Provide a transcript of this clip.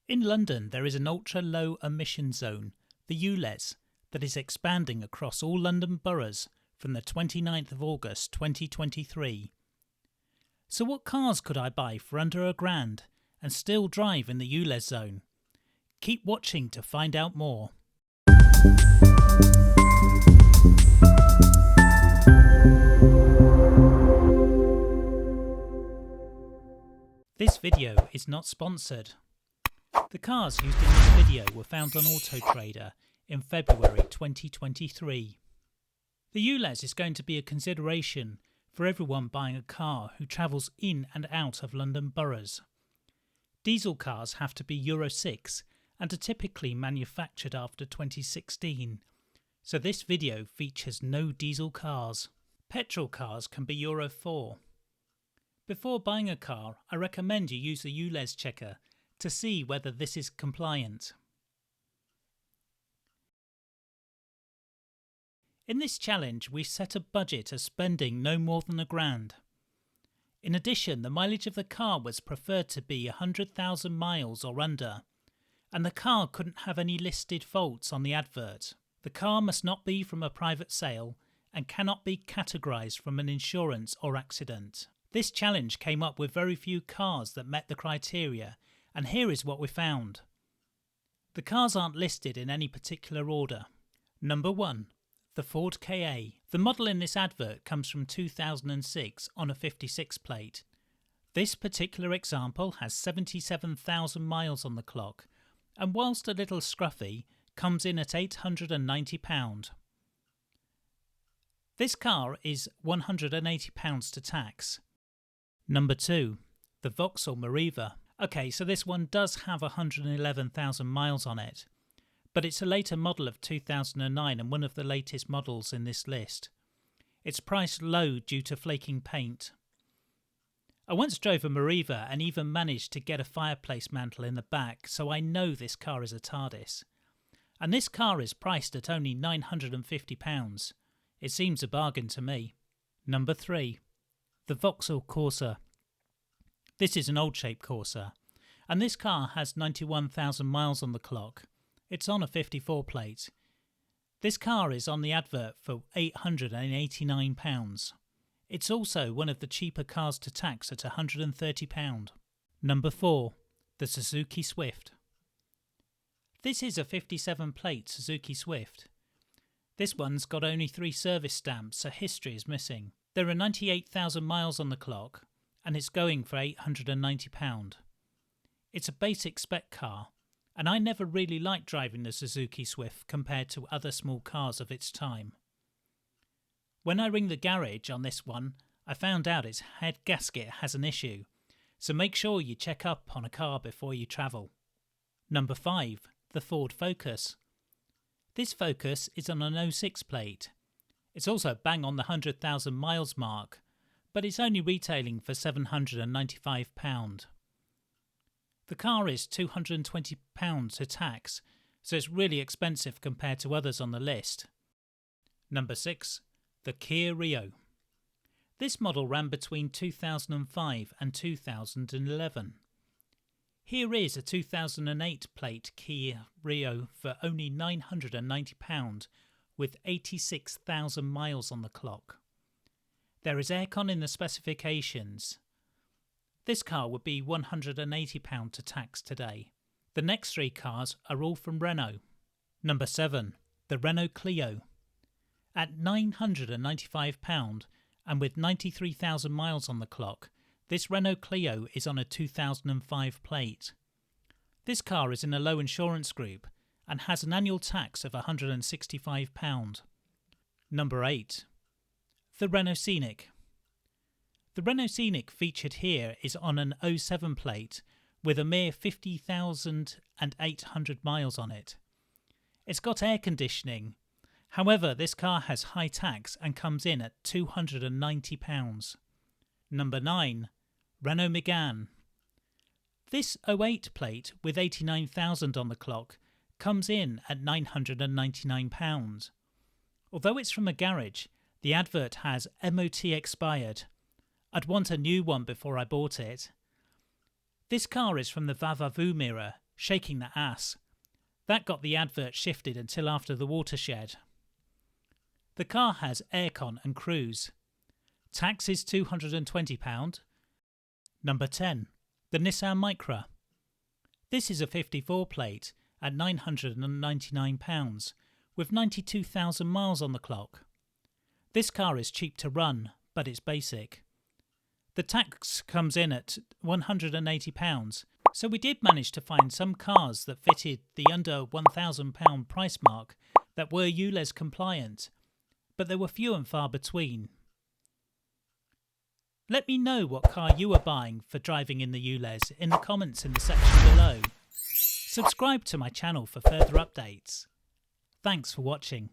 In London, there is an Ultra Low Emission Zone, the ULEZ, that is expanding across all London boroughs from the 29th of August 2023. So what cars could I buy for under £1,000 and still drive in the ULEZ zone? Keep watching to find out more. This video is not sponsored. The cars used in this video were found on autotrader in February 2023. The ULEZ is going to be a consideration for everyone buying a car who travels in and out of London boroughs. Diesel cars have to be Euro 6 and are typically manufactured after 2016, so this video features no diesel cars. Petrol cars can be Euro 4. Before buying a car, I recommend you use the ULEZ checker to see whether this is compliant. In this challenge, we set a budget of spending no more than £1,000. In addition, the mileage of the car was preferred to be 100,000 miles or under, and the car couldn't have any listed faults on the advert. The car must not be from a private sale and cannot be categorised from an insurance or accident. This challenge came up with very few cars that met the criteria, and here is what we found. The cars aren't listed in any particular order. Number 1. The Ford Ka. The model in this advert comes from 2006 on a 56 plate. This particular example has 77,000 miles on the clock, and whilst a little scruffy, comes in at £890. This car is £180 to tax. Number 2. The Vauxhall Mariva. Okay, so this one does have 111,000 miles on it, but it's a later model of 2009 and one of the latest models in this list. It's priced low due to flaking paint. I once drove a Mariva and even managed to get a fireplace mantle in the back, so I know this car is a TARDIS. And this car is priced at only £950. It seems a bargain to me. Number 3. The Vauxhall Corsa. This is an old-shaped Corsa, and this car has 91,000 miles on the clock. It's on a 54 plate. This car is on the advert for £889. It's also one of the cheaper cars to tax at £130. Number 4. The Suzuki Swift. This is a 57 plate Suzuki Swift. This one's got only 3 service stamps, so history is missing. There are 98,000 miles on the clock, and it's going for £890. It's a basic spec car, and I never really liked driving the Suzuki Swift compared to other small cars of its time. When I ring the garage on this one, I found out its head gasket has an issue, so make sure you check up on a car before you travel. Number 5. The Ford Focus. This Focus is on an 06 plate. It's also bang on the 100,000 miles mark, but it's only retailing for £795. The car is £220 to tax, so it's really expensive compared to others on the list. Number 6. The Kia Rio. This model ran between 2005 and 2011. Here is a 2008 plate Kia Rio for only £990 with 86,000 miles on the clock. There is aircon in the specifications. This car would be £180 to tax today. The next 3 cars are all from Renault. Number 7. The Renault Clio. At £995 and with 93,000 miles on the clock, this Renault Clio is on a 2005 plate. This car is in a low insurance group and has an annual tax of £165. Number 8. The Renault Scenic. The Renault Scenic featured here is on an 07 plate with a mere 50,800 miles on it. It's got air conditioning. However, this car has high tax and comes in at £290. Number 9. Renault Megane. This 08 plate with 89,000 on the clock comes in at £999. Although it's from a garage, the advert has MOT expired. I'd want a new one before I bought it. This car is from the Vavavoom era shaking the ass. That got the advert shifted until after the watershed. The car has aircon and cruise. Tax is £220. Number 10. The Nissan Micra. This is a 54 plate at £999 with 92,000 miles on the clock. This car is cheap to run, but it's basic. The tax comes in at £180, so we did manage to find some cars that fitted the under £1,000 price mark that were ULEZ compliant, but there were few and far between. Let me know what car you are buying for driving in the ULEZ in the comments in the section below. Subscribe to my channel for further updates. Thanks for watching.